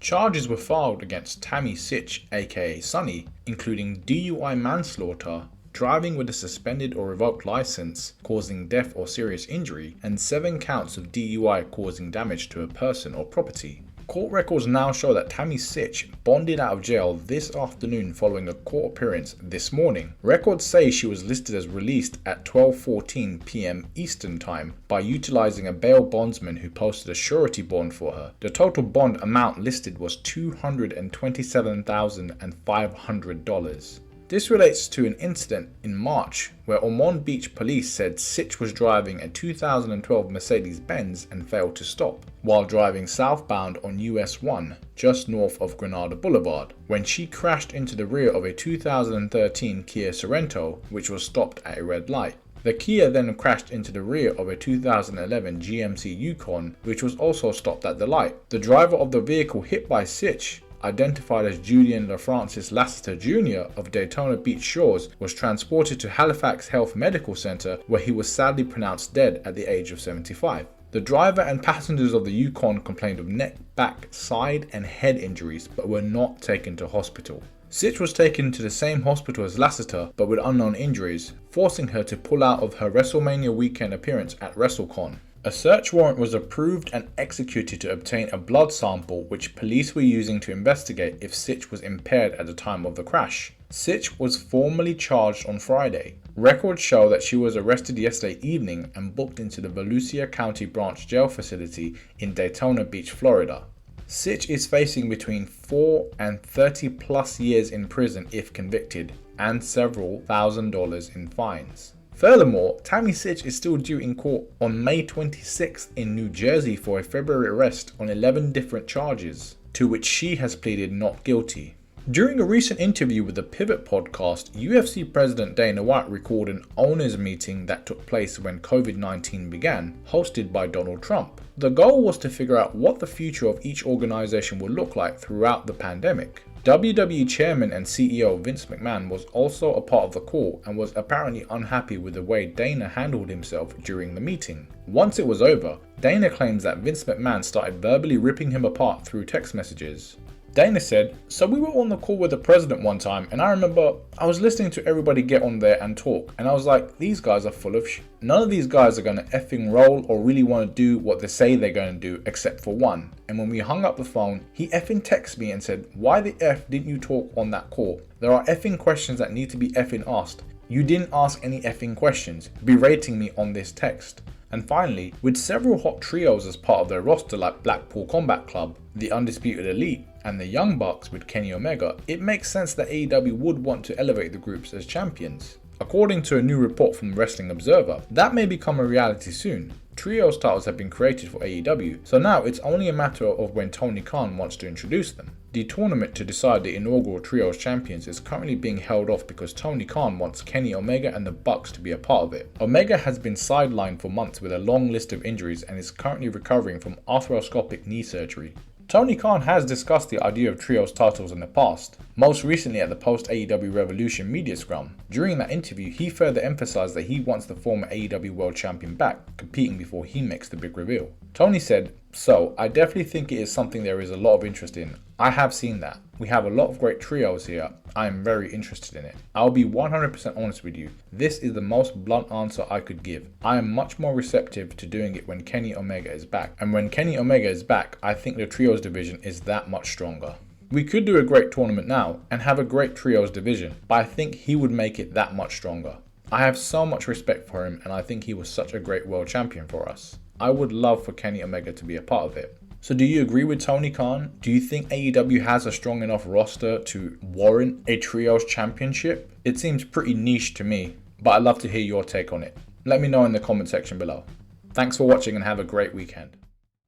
Charges were filed against Tammy Sitch, aka Sunny, including DUI manslaughter, driving with a suspended or revoked license causing death or serious injury, and 7 counts of DUI causing damage to a person or property. Court records now show that Tammy Sitch bonded out of jail this afternoon following a court appearance this morning. Records say she was listed as released at 12:14 p.m. Eastern Time by utilizing a bail bondsman who posted a surety bond for her. The total bond amount listed was $227,500. This relates to an incident in March where Ormond Beach police said Sitch was driving a 2012 Mercedes-Benz and failed to stop while driving southbound on US 1 just north of Granada Boulevard when she crashed into the rear of a 2013 Kia Sorento which was stopped at a red light. The Kia then crashed into the rear of a 2011 GMC Yukon which was also stopped at the light. The driver of the vehicle hit by Sitch, identified as Julian LaFrancis Lassiter Jr. of Daytona Beach Shores, was transported to Halifax Health Medical Center where he was sadly pronounced dead at the age of 75. The driver and passengers of the Yukon complained of neck, back, side and head injuries but were not taken to hospital. Sitch was taken to the same hospital as Lassiter but with unknown injuries, forcing her to pull out of her WrestleMania weekend appearance at WrestleCon. A search warrant was approved and executed to obtain a blood sample which police were using to investigate if Sitch was impaired at the time of the crash. Sitch was formally charged on Friday. Records show that she was arrested yesterday evening and booked into the Volusia County Branch Jail facility in Daytona Beach, Florida. Sitch is facing between 4 and 30 plus years in prison if convicted, and several $1,000s in fines. Furthermore, Tammy Sitch is still due in court on May 26th in New Jersey for a February arrest on 11 different charges, to which she has pleaded not guilty. During a recent interview with the Pivot podcast, UFC President Dana White recalled an owners meeting that took place when COVID-19 began, hosted by Donald Trump. The goal was to figure out what the future of each organization would look like throughout the pandemic. WWE Chairman and CEO Vince McMahon was also a part of the call and was apparently unhappy with the way Dana handled himself during the meeting. Once it was over, Dana claims that Vince McMahon started verbally ripping him apart through text messages. Dana said, "So we were on the call with the president one time and I remember I was listening to everybody get on there and talk and I was like, these guys are full of shit. None of these guys are going to effing roll or really want to do what they say they're going to do except for one. And when we hung up the phone, he effing texted me and said, why the F didn't you talk on that call? There are effing questions that need to be effing asked. You didn't ask any effing questions, berating me on this text." And finally, with several hot trios as part of their roster like Blackpool Combat Club, the Undisputed Elite, and the Young Bucks with Kenny Omega, it makes sense that AEW would want to elevate the groups as champions. According to a new report from Wrestling Observer, that may become a reality soon. Trios titles have been created for AEW, so now it's only a matter of when Tony Khan wants to introduce them. The tournament to decide the inaugural Trios champions is currently being held off because Tony Khan wants Kenny Omega and the Bucks to be a part of it. Omega has been sidelined for months with a long list of injuries and is currently recovering from arthroscopic knee surgery. Tony Khan has discussed the idea of Trios titles in the past, most recently at the post-AEW Revolution media scrum. During that interview, he further emphasized that he wants the former AEW World Champion back, competing before he makes the big reveal. Tony said, "So, I definitely think it is something there is a lot of interest in. I have seen that. We have a lot of great trios here. I am very interested in it. I'll be 100% honest with you. This is the most blunt answer I could give. I am much more receptive to doing it when Kenny Omega is back. And when Kenny Omega is back, I think the trios division is that much stronger. We could do a great tournament now and have a great trios division, but I think he would make it that much stronger. I have so much respect for him and I think he was such a great world champion for us. I would love for Kenny Omega to be a part of it." So do you agree with Tony Khan? Do you think AEW has a strong enough roster to warrant a trios championship? It seems pretty niche to me, but I'd love to hear your take on it. Let me know in the comment section below. Thanks for watching and have a great weekend.